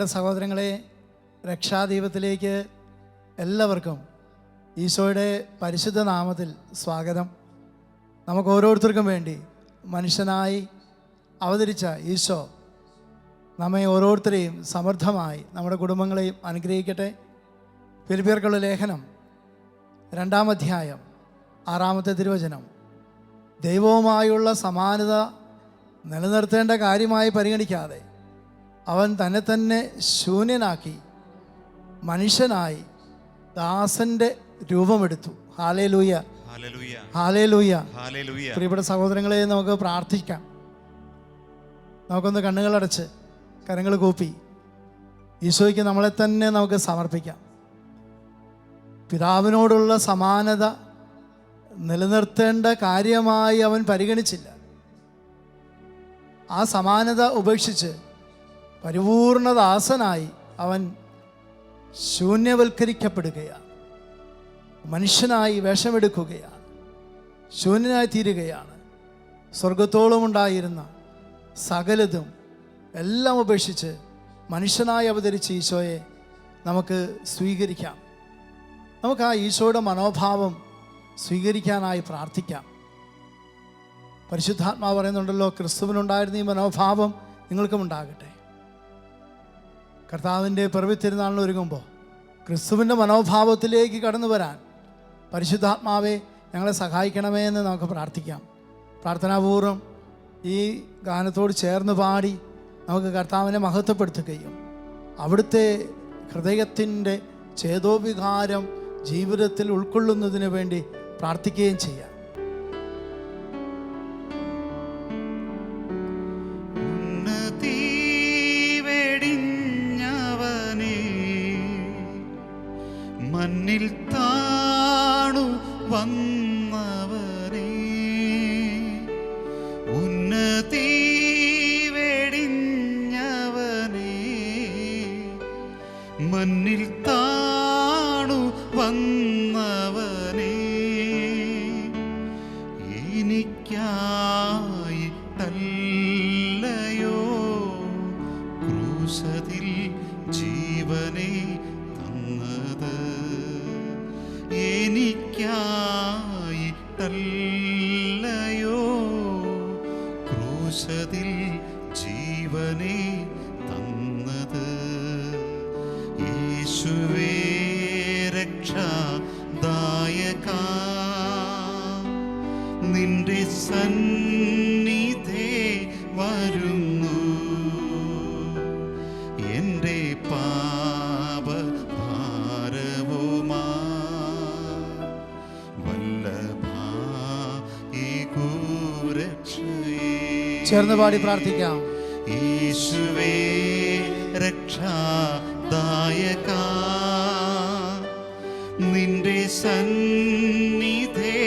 പ്രിയപ്പെട്ട സഹോദരങ്ങളെ, രക്ഷാദീപത്തിലേക്ക് എല്ലാവർക്കും ഈശോയുടെ പരിശുദ്ധ നാമത്തിൽ സ്വാഗതം. നമുക്ക് ഓരോരുത്തർക്കും വേണ്ടി മനുഷ്യനായി അവതരിച്ച ഈശോ നമ്മെ ഓരോരുത്തരെയും സമൃദ്ധമായി നമ്മുടെ കുടുംബങ്ങളെയും അനുഗ്രഹിക്കട്ടെ. ഫിലിപ്പിയർക്കുള്ള ലേഖനം 2-ാം അധ്യായം 6-ാമത്തെ തിരുവചനം, ദൈവവുമായുള്ള സമാനത നിലനിർത്തേണ്ട കാര്യമായി പരിഗണിക്കാതെ അവൻ തന്നെ തന്നെ ശൂന്യനാക്കി മനുഷ്യനായി ദാസന്റെ രൂപമെടുത്തു. Hallelujah, hallelujah, hallelujah. പ്രിയപ്പെട്ട സഹോദരങ്ങളെ, നമുക്ക് പ്രാർത്ഥിക്കാം. നമുക്കൊന്ന് കണ്ണുകളടച്ച് കരങ്ങൾ കൂപ്പി ഈശോയ്ക്ക് നമ്മളെ തന്നെ നമുക്ക് സമർപ്പിക്കാം. പിതാവിനോടുള്ള സമാനത നിലനിർത്തേണ്ട കാര്യമായി അവൻ പരിഗണിച്ചില്ല. ആ സമാനത ഉപേക്ഷിച്ച് പരിപൂർണദാസനായി അവൻ ശൂന്യവൽക്കരിക്കപ്പെടുകയാണ്. മനുഷ്യനായി വേഷമെടുക്കുകയാണ്, ശൂന്യനായി തീരുകയാണ്. സ്വർഗത്തോളം ഉണ്ടായിരുന്ന സകലതും എല്ലാം ഉപേക്ഷിച്ച് മനുഷ്യനായി അവതരിച്ച ഈശോയെ നമുക്ക് സ്വീകരിക്കാം. നമുക്ക് ആ ഈശോയുടെ മനോഭാവം സ്വീകരിക്കാനായി പ്രാർത്ഥിക്കാം. പരിശുദ്ധാത്മാവ് പറയുന്നുണ്ടല്ലോ, ക്രിസ്തുവിനുണ്ടായിരുന്ന ഈ മനോഭാവം നിങ്ങൾക്കും ഉണ്ടാകട്ടെ. കർത്താവിൻ്റെ പിറവി തിരുനാളിന് ഒരുങ്ങുമ്പോൾ ക്രിസ്തുവിൻ്റെ മനോഭാവത്തിലേക്ക് കടന്നു വരാൻ പരിശുദ്ധാത്മാവെ ഞങ്ങളെ സഹായിക്കണമേ എന്ന് നമുക്ക് പ്രാർത്ഥിക്കാം. പ്രാർത്ഥനാപൂർവം ഈ ഗാനത്തോട് ചേർന്ന് പാടി നമുക്ക് കർത്താവിനെ മഹത്വപ്പെടുത്തുകയും അവിടുത്തെ ഹൃദയത്തിൻ്റെ ചേതോവികാരം ജീവിതത്തിൽ ഉൾക്കൊള്ളുന്നതിന് വേണ്ടി പ്രാർത്ഥിക്കുകയും ചെയ്യാം. മണ്ണിൽ താണു വന്നവനെ, ഉന്നതി വെടിഞ്ഞവനെ, മണ്ണിൽ താണു വന്നവനെ, എനിക്കായിട്ടല്ലയോ ക്രൂശതിൽ ജീവനെ തന്നത്, എനിക്കായിട്ടല്ലയോ ക്രൂശതിൽ ജീവനെ തന്നത്. യേശുവേ രക്ഷാദായകാ, നിന്റെ സന്നിധേ വരുന്നു, എൻ്റെ ചേർന്ന് പാടി പ്രാർത്ഥിക്കാം. യേശുവേ രക്ഷാദായകാ, നിന്റെ സന്നിധേ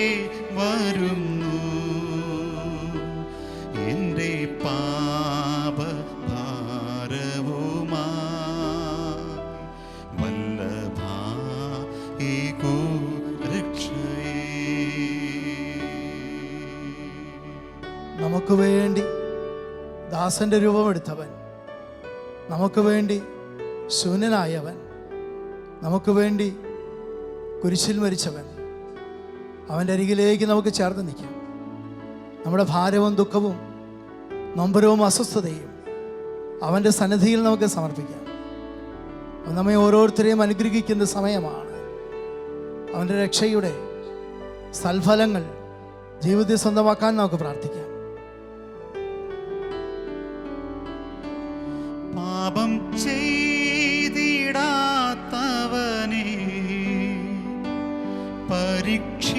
വരുന്നു, എൻ്റെ പാപഭാരവുമാ വല്ലഭായികൂ രക്ഷയേ. നമുക്ക് വേണ്ടി ദാസന്റെ രൂപമെടുത്തവൻ, നമുക്ക് വേണ്ടി ശൂന്യനായവൻ, നമുക്ക് വേണ്ടി കുരിശിൽ മരിച്ചവൻ, അവൻ്റെ അരികിലേക്ക് നമുക്ക് ചേർന്ന് നിൽക്കാം. നമ്മുടെ ഭാരവും ദുഃഖവും നൊമ്പരവും അസ്വസ്ഥതയും അവൻ്റെ സന്നിധിയിൽ നമുക്ക് സമർപ്പിക്കാം. നമ്മെ ഓരോരുത്തരെയും അനുഗ്രഹിക്കുന്ന സമയമാണ്. അവൻ്റെ രക്ഷയുടെ സൽഫലങ്ങൾ ജീവിതത്തിൽ സ്വന്തമാക്കാൻ നമുക്ക് പ്രാർത്ഥിക്കാം. പാപം ചെയ്തിടാത്തവനെ, പരീക്ഷീണനായവനെ,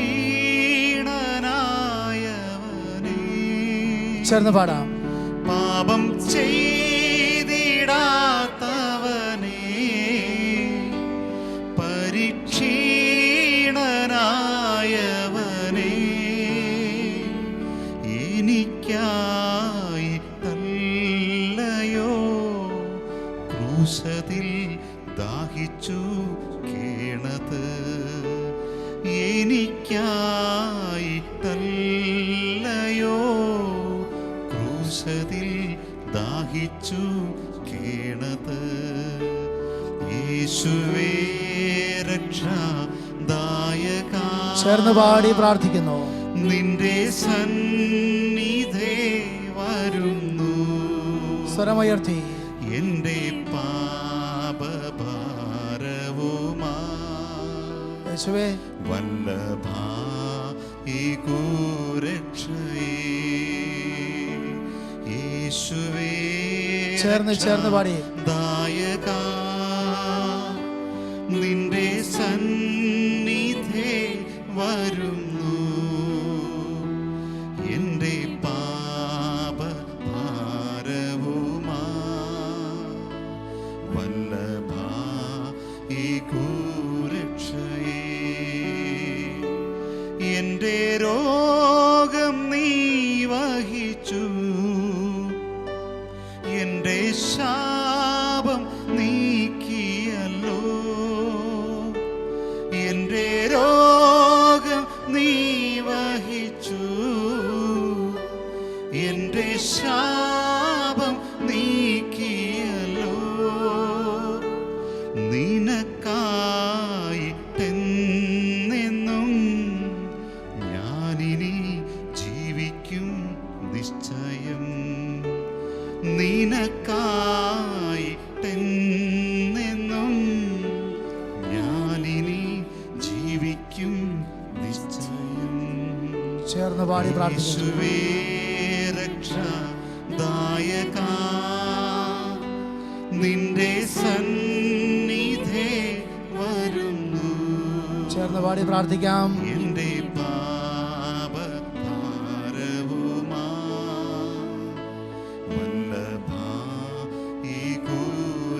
ചേർന്ന് പാടാം. പാപം ചെയ്തിടാത്തവനെ, പരീക്ഷീണനായവനെ, എനിക്കായിട്ടല്ലയോ ക്രൂശതിൽ ദാഹിച്ചു കേണത്, എനിക്കായിട്ടല്ലയോ ക്രൂശതിൽ ദാഹിച്ചു കേണത്. യേശുവേ രക്ഷാദായക ചേർന്ന് പാടി പ്രാർത്ഥിക്കുന്നു. നിന്റെ സന്നിധേ വരുന്നു, സ്വരമുയർത്തി എന്റെ പാപഭാരവുമാ യേശുവേ വല്ലഭാ ഈ രക്ഷയേ യേശുവേ ചേർന്ന് പാടി ദായക നിന്റെ സന്നിധേ വരുന്നു, എന്റെ പാപഭാരവുമാ വല്ലഭാ ഈ രക്ഷയേ എന്റെ രോഗം നീ വഹിച്ചു, എന്റെ ശാപം നീക്കിയല്ലോ, എന്റെ രോഗം നീ വഹിച്ചു, എന്റെ ശാപം നീക്കിയല്ലോ, നിനക്കായിട്ടെന്നും ഞാനിനി ജീവിക്കും നിശ്ചയം, നിനക്കായിട്ടെന്നും ഞാനിനി ജീവിക്കും നിശ്ചയം. ചേർന്ന് പാടി പ്രാർത്ഥിക്കുന്നു. യേശുവേ രക്ഷാദായക നിന്റെ സന്നിധേ വരുന്നു, ചേർന്ന് പാടി പ്രാർത്ഥിക്കാം. എന്റെ പാപഭാരവുമാ വല്ലഭാ ഈ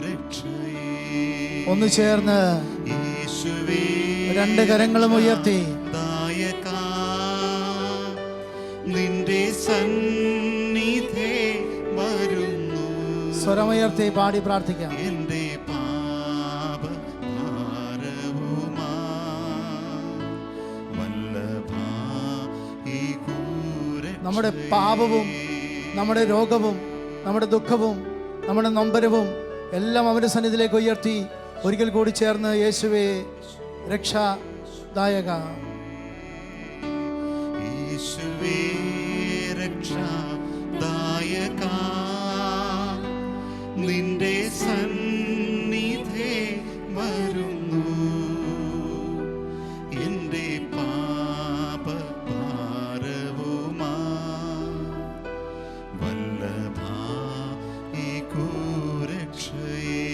രക്ഷയേ. ഒന്ന് ചേർന്ന് യേശുവേ രണ്ട് കരങ്ങളും ഉയർത്തി ദായക നിന്റെ സന്നിധേ വരുന്നു, സ്വരമുയർത്തി പാടി പ്രാർത്ഥിക്കാം. എന്റെ പാപഭാരവുമാ വല്ലഭാ ഈ നമ്മുടെ പാപവും നമ്മുടെ രോഗവും നമ്മുടെ ദുഃഖവും നമ്മുടെ നൊമ്പരവും എല്ലാം അവന്റെ സന്നിധിയിലേക്ക് ഉയർത്തി ഒരിക്കൽ കൂടി ചേർന്ന് യേശുവേ രക്ഷാദായക യേശുവേ രക്ഷാദായക നിന്റെ സന്നിധേ വരുന്നു, എന്റെ പാപഭാരവുമാ വല്ലഭാ ഈ രക്ഷയേ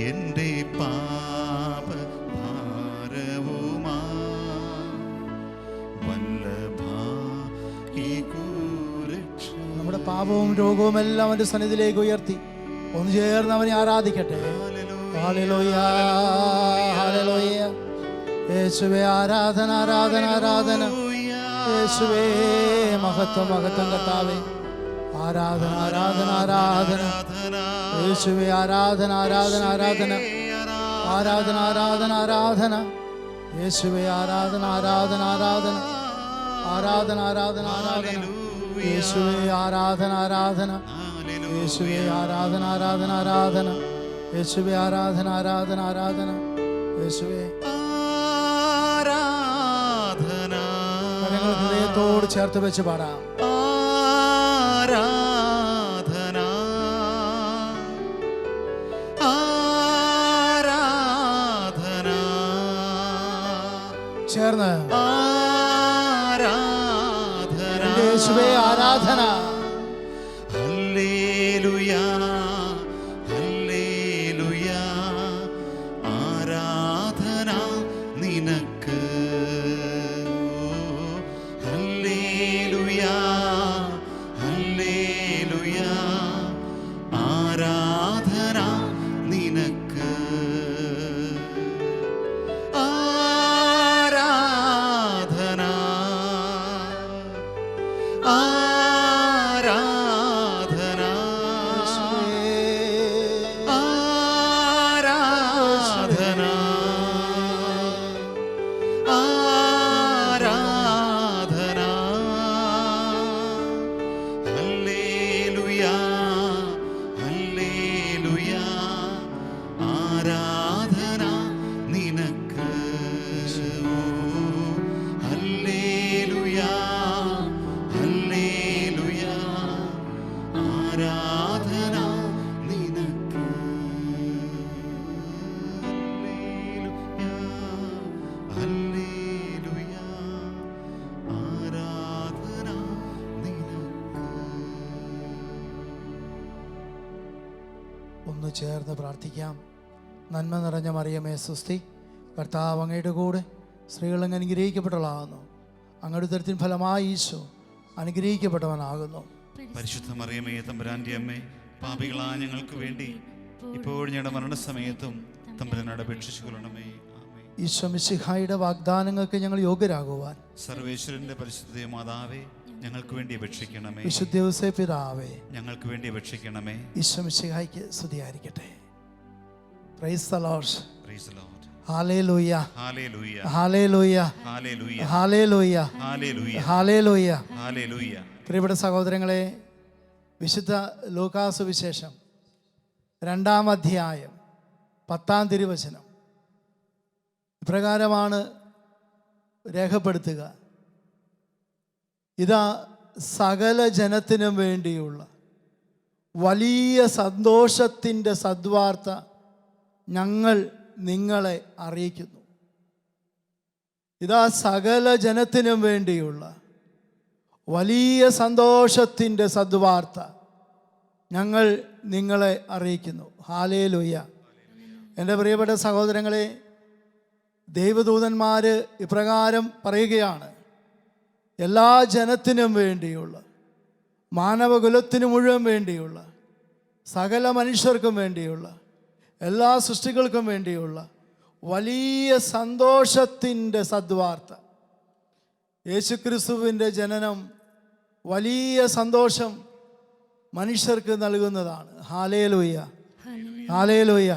എന്റെ പാപഭാരവുമാ വല്ലഭാ ഈ രക്ഷയേ. നമ്മുടെ പാപവും രോഗവും എല്ലാം അവന്റെ സന്നിധിയിലേക്ക് ഉയർത്തി ഒന്ന് ചേർന്ന് അവനെ ആരാധിക്കട്ടെ. ഹല്ലേലൂയ ഹല്ലേലൂയ യേശുവേ ആരാധന ആരാധന ആരാധന യേശുവേ മഹത്വം മഹത്വം കർത്താവേ ആരാധന ആരാധന ആരാധന യേശുവേ ആരാധന ആരാധന ആരാധന ആരാധന ആരാധന ആരാധന യേശുവേ ആരാധന ആരാധന ആരാധന ആരാധന ആരാധന ആരാധന യേശുവേ ആരാധന ആരാധന യേശുവേ ആരാധന ആരാധന ആരാധന യേശുവേ ആരാധന ആരാധന ആരാധന യേശുവേ ആരാധന കരങ്ങൾ ഹൃദയത്തോട് ചേർത്ത് വെച്ച് പാടാം. ആരാധന ആരാധന ചേർന്ന് ആരാധന യേശുവേ ആരാധന ഹല്ലേലൂയ ഹല്ലേലൂയ ആരാധന നിനക്ക് ഹല്ലേലൂയ ഹല്ലേലൂയ ആരാധന നിനക്ക് ആരാധന ആരാധന ആരാധന നിനക്ക്. ഓ ഹല്ലേലൂയാ ഹല്ലേലൂയാ, ആരാധന നിനക്ക്. ഹല്ലേലൂയാ ഹല്ലേലൂയാ, ആരാധന നിനക്ക്. ഒന്ന് ചേർന്ന് പ്രാർത്ഥിക്കാം. നന്മ നിറഞ്ഞ മറിയമേ സ്വസ്തി, കർത്താവ് അങ്ങയുടെ കൂടെ സ്ത്രീകൾ അങ്ങ് അനുഗ്രഹിക്കപ്പെട്ടവളാകുന്നു. അങ്ങയുടെ ഉദരത്തിൻ ഫലമായി ഈശോ അനുഗ്രഹിക്കപ്പെട്ടവനാകുന്നു. പരിശുദ്ധ മറിയമേ തമ്പുരാന്റെ അമ്മേ, പാപികളായ ഞങ്ങൾക്ക് വേണ്ടി ഇപ്പോഴും ഞങ്ങളുടെ മരണസമയത്തും തമ്പുരാനോട് അപേക്ഷിച്ചുകൊള്ളണമേ. ആമേൻ. ഈശോ മിശിഹായുടെ വാഗ്ദാനങ്ങൾക്ക് ഞങ്ങൾ യോഗ്യരാകുവാൻ സർവേശ്വരന്റെ പരിശുദ്ധ മാതാവേ, ഞങ്ങൾക്ക് വേണ്ടി അപേക്ഷിക്കണമേ. വിശുദ്ധ ഔസേപ്പ് പിതാവേ, ഞങ്ങൾക്ക് വേണ്ടി അപേക്ഷിക്കണമേ. ഈശോ മിശിഹായ്ക്ക് സ്തുതിയായിരിക്കട്ടെ. Praise the Lord. Praise the Lord. Hallelujah hallelujah hallelujah hallelujah hallelujah hallelujah hallelujah. Hallelujah. പ്രിയപ്പെട്ട സഹോദരങ്ങളെ, വിശുദ്ധ ലൂക്കാ സുവിശേഷം 2-ാം അധ്യായം 10-ാം തിരുവചനം ഇപ്രകാരമാണ് രേഖപ്പെടുത്തുക: ഇതാ സകല ജനത്തിനും വേണ്ടിയുള്ള വലിയ സന്തോഷത്തിൻ്റെ സദ്വാർത്ത ഞങ്ങൾ നിങ്ങളെ അറിയിക്കുന്നു. ഇതാ സകല ജനത്തിനും വേണ്ടിയുള്ള വലിയ സന്തോഷത്തിൻ്റെ സദ്വാർത്ത ഞങ്ങൾ നിങ്ങളെ അറിയിക്കുന്നു. ഹല്ലേലൂയ. എൻ്റെ പ്രിയപ്പെട്ട സഹോദരങ്ങളെ, ദൈവദൂതന്മാർ ഇപ്രകാരം പറയുകയാണ്: എല്ലാ ജനത്തിനും വേണ്ടിയുള്ള, മാനവകുലത്തിനു മുഴുവൻ വേണ്ടിയുള്ള, സകല മനുഷ്യർക്കും വേണ്ടിയുള്ള, എല്ലാ സൃഷ്ടികൾക്കും വേണ്ടിയുള്ള വലിയ സന്തോഷത്തിൻ്റെ സദ്വാർത്ത. യേശുക്രിസ്തുവിൻ്റെ ജനനം വലിയ സന്തോഷം മനുഷ്യർക്ക് നൽകുന്നതാണ്. Hallelujah hallelujah.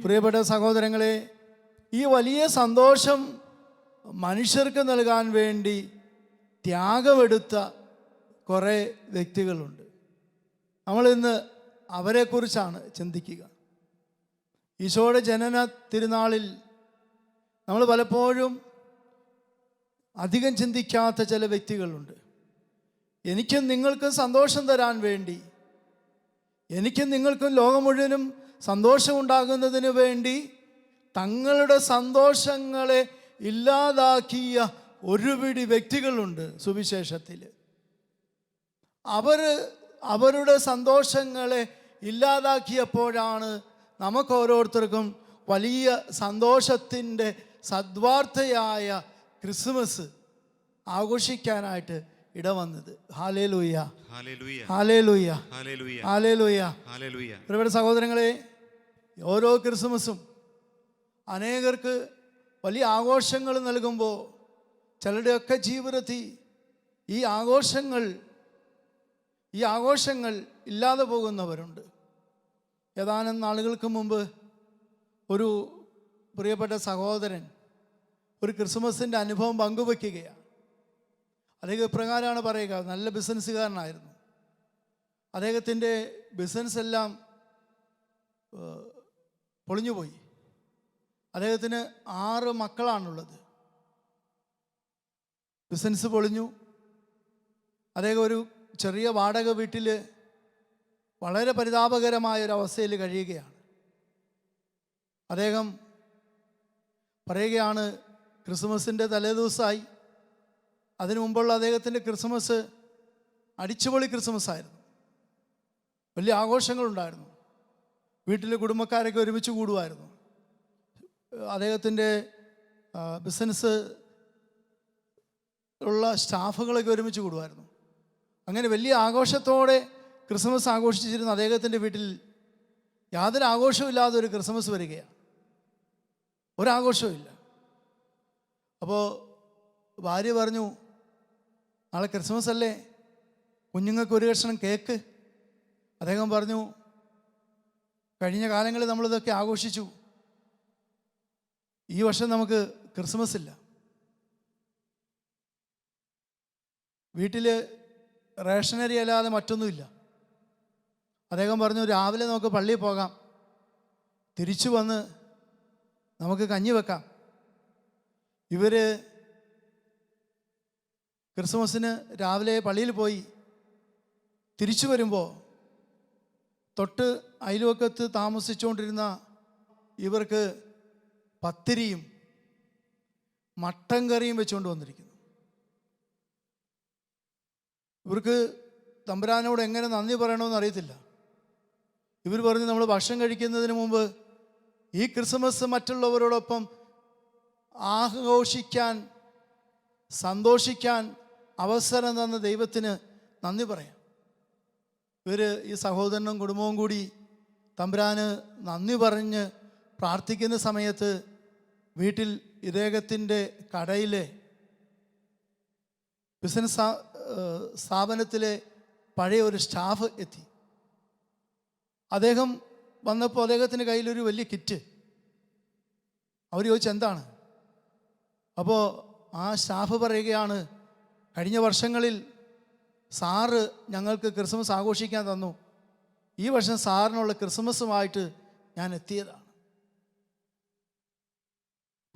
പ്രിയപ്പെട്ട സഹോദരങ്ങളെ, ഈ വലിയ സന്തോഷം മനുഷ്യർക്ക് നൽകാൻ വേണ്ടി ത്യാഗമെടുത്ത കുറേ വ്യക്തികളുണ്ട്. നമ്മളിന്ന് അവരെക്കുറിച്ചാണ് ചിന്തിക്കുക. ഈശോയുടെ ജനന തിരുനാളിൽ നമ്മൾ പലപ്പോഴും അധികം ചിന്തിക്കാത്ത ചില വ്യക്തികളുണ്ട്. എനിക്കും നിങ്ങൾക്കും സന്തോഷം തരാൻ വേണ്ടി, എനിക്കും നിങ്ങൾക്കും ലോകം മുഴുവനും സന്തോഷമുണ്ടാകുന്നതിന് വേണ്ടി തങ്ങളുടെ സന്തോഷങ്ങളെ ഇല്ലാതാക്കിയ ഒരു പിടി വ്യക്തികളുണ്ട് സുവിശേഷത്തിൽ. അവരുടെ സന്തോഷങ്ങളെ ഇല്ലാതാക്കിയപ്പോഴാണ് നമുക്ക് ഓരോരുത്തർക്കും വലിയ സന്തോഷത്തിൻ്റെ സദ്വാർത്തയായ ക്രിസ്മസ് ആഘോഷിക്കാനായിട്ട് ഇടവന്നത്. Hallelujah hallelujah hallelujah hallelujah hallelujah. Hallelujah. പ്രിയപ്പെട്ട സഹോദരങ്ങളെ, ഓരോ ക്രിസ്മസും അനേകർക്ക് വലിയ ആഘോഷങ്ങൾ നൽകുമ്പോൾ ചിലരുടെയൊക്കെ ജീവിതത്തിൽ ഈ ആഘോഷങ്ങൾ ഇല്ലാതെ പോകുന്നവരുണ്ട്. ഏതാനും നാളുകൾക്ക് മുമ്പ് ഒരു പ്രിയപ്പെട്ട സഹോദരൻ ഒരു ക്രിസ്മസിൻ്റെ അനുഭവം പങ്കുവയ്ക്കുകയാണ്. അദ്ദേഹം ഇപ്രകാരമാണ് പറയുക: നല്ല ബിസിനസ്സുകാരനായിരുന്നു. അദ്ദേഹത്തിൻ്റെ ബിസിനസ് എല്ലാം പൊളിഞ്ഞുപോയി. അദ്ദേഹത്തിന് 6 മക്കളാണുള്ളത്. ബിസിനസ് പൊളിഞ്ഞു. അദ്ദേഹം ഒരു ചെറിയ വാടക വീട്ടിൽ വളരെ പരിതാപകരമായ ഒരു അവസ്ഥയിൽ കഴിയുകയാണ്. അദ്ദേഹം പറയുകയാണ്, ക്രിസ്മസിൻ്റെ തലേദിവസമായി. അതിനു മുമ്പുള്ള അദ്ദേഹത്തിൻ്റെ ക്രിസ്മസ് അടിച്ചുപൊളി ക്രിസ്മസ് ആയിരുന്നു. വലിയ ആഘോഷങ്ങളുണ്ടായിരുന്നു. വീട്ടിലെ കുടുംബക്കാരൊക്കെ ഒരുമിച്ച് കൂടുമായിരുന്നു. അദ്ദേഹത്തിൻ്റെ ബിസിനസ് ഉള്ള സ്റ്റാഫുകളൊക്കെ ഒരുമിച്ച് കൂടുമായിരുന്നു. അങ്ങനെ വലിയ ആഘോഷത്തോടെ ക്രിസ്മസ് ആഘോഷിച്ചിരുന്ന അദ്ദേഹത്തിൻ്റെ വീട്ടിൽ യാതൊരു ആഘോഷവും ഇല്ലാതെ ഒരു ക്രിസ്മസ് വരികയാണ്. ഒരാഘോഷവും ഇല്ല. അപ്പോൾ ഭാര്യ പറഞ്ഞു, നാളെ ക്രിസ്മസ് അല്ലേ, കുഞ്ഞുങ്ങൾക്ക് ഒരു കഷ്ണം കേക്ക്. അദ്ദേഹം പറഞ്ഞു, കഴിഞ്ഞ കാലങ്ങളിൽ നമ്മളിതൊക്കെ ആഘോഷിച്ചു, ഈ വർഷം നമുക്ക് ക്രിസ്മസ് ഇല്ല. വീട്ടിൽ റേഷനറി അല്ലാതെ മറ്റൊന്നുമില്ല. അദ്ദേഹം പറഞ്ഞു, രാവിലെ നമുക്ക് പള്ളിയിൽ പോകാം, തിരിച്ചു വന്ന് നമുക്ക് കഞ്ഞി വെക്കാം. ഇവർ ക്രിസ്മസിന് രാവിലെ പള്ളിയിൽ പോയി തിരിച്ചു വരുമ്പോൾ തൊട്ട് അയൽവക്കത്ത് താമസിച്ചുകൊണ്ടിരുന്ന ഇവർക്ക് പത്തിരിയും മട്ടൻ കറിയും വെച്ചുകൊണ്ട് വന്നിരിക്കുന്നു. ഇവർക്ക് തമ്പുരാനോട് എങ്ങനെ നന്ദി പറയണമെന്ന് അറിയത്തില്ല. ഇവർ പറഞ്ഞ് നമ്മൾ ഭക്ഷണം കഴിക്കുന്നതിന് മുമ്പ് ഈ ക്രിസ്മസ് മറ്റുള്ളവരോടൊപ്പം ആഘോഷിക്കാൻ, സന്തോഷിക്കാൻ അവസരം തന്ന ദൈവത്തിന് നന്ദി പറയാം. ഇവർ ഈ സഹോദരനും കുടുംബവും കൂടി തമ്പുരാന് നന്ദി പറഞ്ഞ് പ്രാർത്ഥിക്കുന്ന സമയത്ത് വീട്ടിൽ ഇദ്ദേഹത്തിൻ്റെ കടയിലെ ബിസിനസ് സ്ഥാപനത്തിലെ പഴയ ഒരു സ്റ്റാഫ് എത്തി. അദ്ദേഹം വന്നപ്പോൾ അദ്ദേഹത്തിൻ്റെ കയ്യിലൊരു വലിയ കിറ്റ്. അവർ ചോദിച്ചു എന്താണ്? അപ്പോൾ ആ സ്റ്റാഫ് പറയുകയാണ്, കഴിഞ്ഞ വർഷങ്ങളിൽ സാറ് ഞങ്ങൾക്ക് ക്രിസ്മസ് ആഘോഷിക്കാൻ തന്നു, ഈ വർഷം സാറിനുള്ള ക്രിസ്മസുമായിട്ട് ഞാൻ എത്തിയതാണ്.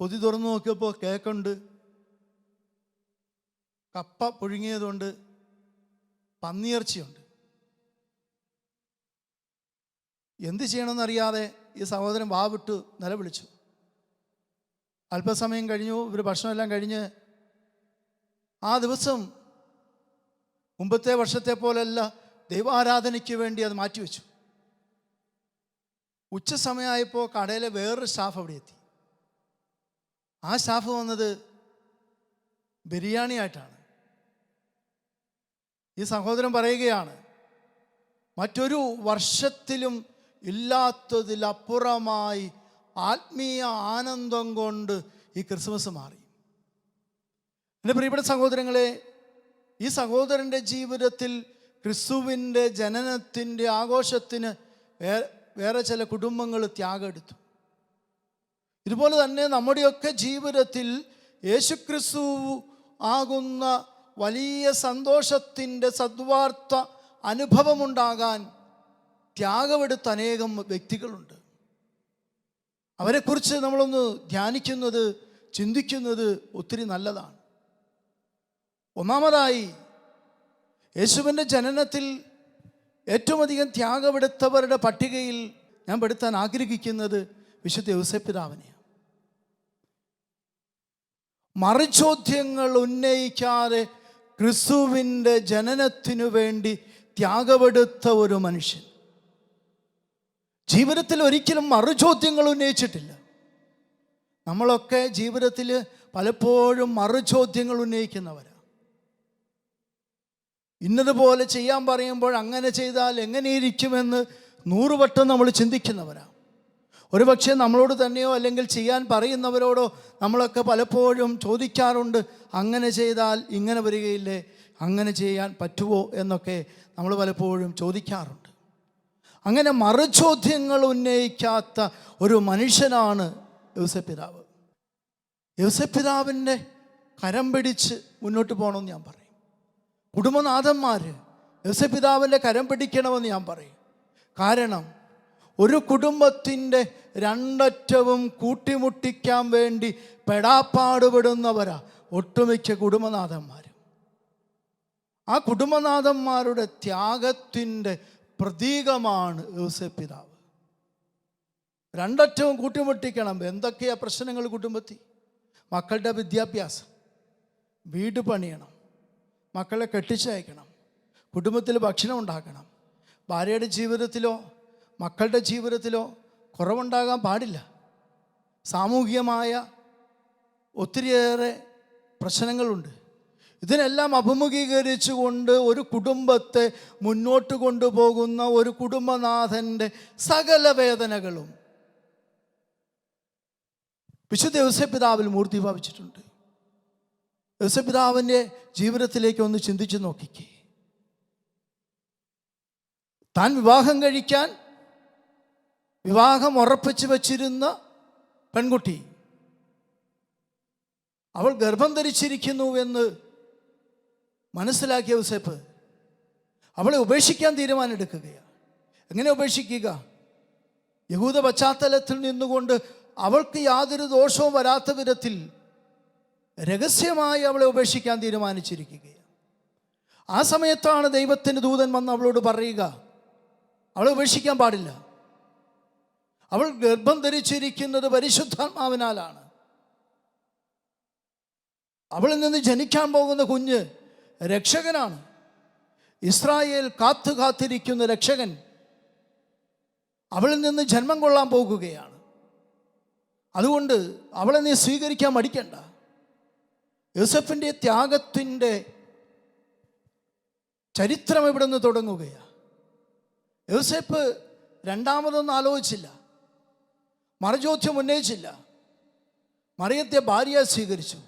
പൊതി തുറന്നു നോക്കിയപ്പോൾ കേക്കുണ്ട്, കപ്പ പുഴുങ്ങിയതുണ്ട്, പന്നിയിറച്ചിയുണ്ട്. എന്ത് ചെയ്യണമെന്നറിയാതെ ഈ സഹോദരൻ വാവിട്ട് നിലവിളിച്ചു. അല്പസമയം കഴിഞ്ഞു, ഇവർ ഭക്ഷണമെല്ലാം കഴിഞ്ഞ് ആ ദിവസം മുമ്പത്തെ വർഷത്തെ പോലല്ല ദൈവാരാധനയ്ക്ക് വേണ്ടി അത് മാറ്റിവെച്ചു. ഉച്ച സമയമായപ്പോൾ കടയിലെ വേറൊരു സ്റ്റാഫ് അവിടെ എത്തി. ആ സ്റ്റാഫ് വന്നത് ബിരിയാണി ആയിട്ടാണ്. ഈ സഹോദരൻ പറയുകയാണ്, മറ്റൊരു വർഷത്തിലും ഇല്ലാത്തതിലപ്പുറമായി ആത്മീയ ആനന്ദം കൊണ്ട് ഈ ക്രിസ്മസ് മാറി. എൻ്റെ പ്രിയപ്പെട്ട സഹോദരങ്ങളെ, ഈ സഹോദരൻ്റെ ജീവിതത്തിൽ ക്രിസ്തുവിൻ്റെ ജനനത്തിൻ്റെ ആഘോഷത്തിന് വേറെ ചില കുടുംബങ്ങൾ ത്യാഗം എടുത്തു. ഇതുപോലെ തന്നെ നമ്മുടെയൊക്കെ ജീവിതത്തിൽ യേശുക്രിസ്തു ആകുന്ന വലിയ സന്തോഷത്തിൻ്റെ സദ്വാർത്ത അനുഭവമുണ്ടാകാൻ ത്യാഗമെടുത്ത അനേകം വ്യക്തികളുണ്ട്. അവരെക്കുറിച്ച് നമ്മളൊന്ന് ധ്യാനിക്കുന്നത്, ചിന്തിക്കുന്നത് ഒത്തിരി നല്ലതാണ്. ഒന്നാമതായി, യേശുവിൻ്റെ ജനനത്തിൽ ഏറ്റവും അധികം ത്യാഗമെടുത്തവരുടെ പട്ടികയിൽ ഞാൻ പെടുത്താൻ ആഗ്രഹിക്കുന്നത് വിശുദ്ധ യോസേപ്പ് പിതാവിനെയാണ്. മറുചോദ്യങ്ങൾ ഉന്നയിക്കാതെ ക്രിസ്തുവിൻ്റെ ജനനത്തിനു വേണ്ടി ത്യാഗമെടുത്ത ഒരു മനുഷ്യൻ. ജീവിതത്തിൽ ഒരിക്കലും മറുചോദ്യങ്ങൾ ഉന്നയിച്ചിട്ടില്ല. നമ്മളൊക്കെ ജീവിതത്തിൽ പലപ്പോഴും മറുചോദ്യങ്ങൾ ഉന്നയിക്കുന്നവരാണ്. ഇന്നതുപോലെ ചെയ്യാൻ പറയുമ്പോൾ അങ്ങനെ ചെയ്താൽ എങ്ങനെയിരിക്കുമെന്ന് 100 വട്ടം നമ്മൾ ചിന്തിക്കുന്നവരാണ്. ഒരുപക്ഷെ നമ്മളോട് തന്നെയോ അല്ലെങ്കിൽ ചെയ്യാൻ പറയുന്നവരോടോ നമ്മളൊക്കെ പലപ്പോഴും ചോദിക്കാറുണ്ട്, അങ്ങനെ ചെയ്താൽ ഇങ്ങനെ വരികയില്ലേ, അങ്ങനെ ചെയ്യാൻ പറ്റുമോ എന്നൊക്കെ നമ്മൾ പലപ്പോഴും ചോദിക്കാറുണ്ട്. അങ്ങനെ മറുചോദ്യങ്ങൾ ഉന്നയിക്കാത്ത ഒരു മനുഷ്യനാണ് യോസേപ്പ് പിതാവ്. യോസേപ്പ് പിതാവിൻ്റെ കരം പിടിച്ച് മുന്നോട്ട് പോകണമെന്ന് ഞാൻ പറയും. കുടുംബനാഥന്മാർ യോസേപ്പ് പിതാവിൻ്റെ കരം പിടിക്കണമെന്ന് ഞാൻ പറയും. കാരണം ഒരു കുടുംബത്തിൻ്റെ രണ്ടറ്റവും കൂട്ടിമുട്ടിക്കാൻ വേണ്ടി പെടാപ്പാടുപെടുന്നവരാ ഒട്ടുമിക്ക കുടുംബനാഥന്മാർ. ആ കുടുംബനാഥന്മാരുടെ ത്യാഗത്തിൻ്റെ പ്രതീകമാണ് യോസേപ്പ് പിതാവ്. രണ്ടറ്റവും കൂട്ടിമുട്ടിക്കണം. എന്തൊക്കെയാ പ്രശ്നങ്ങൾ കുടുംബത്തിൽ? മക്കളുടെ വിദ്യാഭ്യാസം, വീട് പണിയണം, മക്കളെ കെട്ടിച്ചയക്കണം, കുടുംബത്തിൽ ഭക്ഷണം ഉണ്ടാക്കണം. ഭാര്യയുടെ ജീവിതത്തിലോ മക്കളുടെ ജീവിതത്തിലോ കുറവുണ്ടാകാൻ പാടില്ല. സാമൂഹികമായ ഒത്തിരിയേറെ പ്രശ്നങ്ങളുണ്ട്. ഇതിനെല്ലാം അഭിമുഖീകരിച്ചുകൊണ്ട് ഒരു കുടുംബത്തെ മുന്നോട്ട് കൊണ്ടുപോകുന്ന ഒരു കുടുംബനാഥൻ്റെ സകല വേദനകളും വിശുദ്ധ യോസേപ്പ് പിതാവിൽ മൂർത്തീഭവിച്ചിട്ടുണ്ട്. യോസേപ്പ് പിതാവിൻ്റെ ജീവിതത്തിലേക്ക് ഒന്ന് ചിന്തിച്ചു നോക്കിക്കേ. താൻ വിവാഹം കഴിക്കാൻ വിവാഹം ഉറപ്പിച്ചു വച്ചിരുന്ന പെൺകുട്ടി, അവൾ ഗർഭം ധരിച്ചിരിക്കുന്നു എന്ന് മനസ്സിലാക്കിയ യോസേപ്പ് അവളെ ഉപേക്ഷിക്കാൻ തീരുമാനമെടുക്കുകയാണ്. എങ്ങനെ ഉപേക്ഷിക്കുക? യഹൂദ പശ്ചാത്തലത്തിൽ നിന്നുകൊണ്ട് അവൾക്ക് യാതൊരു ദോഷവും വരാത്ത വിധത്തിൽ രഹസ്യമായി അവളെ ഉപേക്ഷിക്കാൻ തീരുമാനിച്ചിരിക്കുകയാണ്. ആ സമയത്താണ് ദൈവത്തിൻ്റെ ദൂതൻ വന്ന് അവളോട് പറയുക, അവളെ ഉപേക്ഷിക്കാൻ പാടില്ല. അവൾ ഗർഭം ധരിച്ചിരിക്കുന്നത് പരിശുദ്ധാത്മാവിനാലാണ്. അവളിൽ നിന്ന് ജനിക്കാൻ പോകുന്ന കുഞ്ഞ് രക്ഷകനാണ്. ഇസ്രായേൽ കാത്തിരിക്കുന്ന രക്ഷകൻ അവളിൽ നിന്ന് ജന്മം കൊള്ളാൻ പോകുകയാണ്. അതുകൊണ്ട് അവളെ നീ സ്വീകരിക്കാൻ മടിക്കണ്ട. യോസേഫിൻ്റെ ത്യാഗത്തിൻ്റെ ചരിത്രം ഇവിടെ നിന്ന് തുടങ്ങുകയാണ്. യോസേഫ് രണ്ടാമതൊന്നും ആലോചിച്ചില്ല, മറുചോദ്യം ഉന്നയിച്ചില്ല. മറിയത്തെ ഭാര്യയെ സ്വീകരിച്ചു.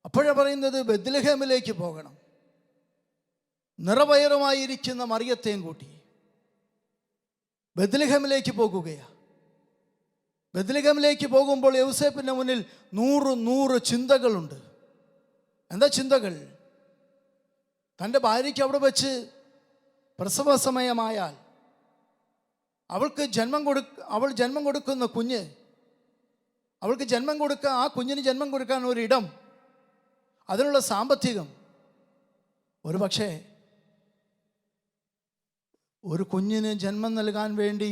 അപ്പോഴാണ് പറയുന്നത് ബെത്ലഹേമിലേക്ക് പോകണം. നിറവയറുമായിരിക്കുന്ന മറിയത്തെയും കൂട്ടി ബെത്ലഹേമിലേക്ക് പോകുകയാണ്. ബെത്ലഹേമിലേക്ക് പോകുമ്പോൾ യോസേഫിൻ്റെ മുന്നിൽ 100 ചിന്തകളുണ്ട്. എന്താ ചിന്തകൾ? തൻ്റെ ഭാര്യയ്ക്ക് അവിടെ വെച്ച് പ്രസവ സമയമായാൽ അവൾ ജന്മം കൊടുക്കുന്ന കുഞ്ഞ്, അവൾക്ക് ആ കുഞ്ഞിന് ജന്മം കൊടുക്കാൻ ഒരിടം, അതിനുള്ള സാമ്പത്തികം. ഒരു പക്ഷേ ഒരു കുഞ്ഞിന് ജന്മം നൽകാൻ വേണ്ടി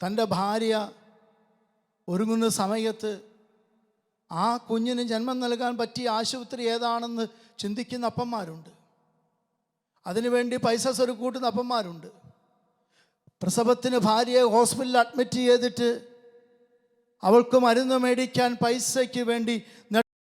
തൻ്റെ ഭാര്യ ഒരുങ്ങുന്ന സമയത്ത് ആ കുഞ്ഞിന് ജന്മം നൽകാൻ പറ്റിയ ആശുപത്രി ഏതാണെന്ന് ചിന്തിക്കുന്ന അപ്പന്മാരുണ്ട്. അതിനുവേണ്ടി പൈസ സ്വരുക്കൂട്ടുന്ന അപ്പന്മാരുണ്ട്. പ്രസവത്തിന് ഭാര്യയെ ഹോസ്പിറ്റലിൽ അഡ്മിറ്റ് ചെയ്തിട്ട് അവൾക്ക് മരുന്ന് മേടിക്കാൻ പൈസയ്ക്ക് വേണ്ടി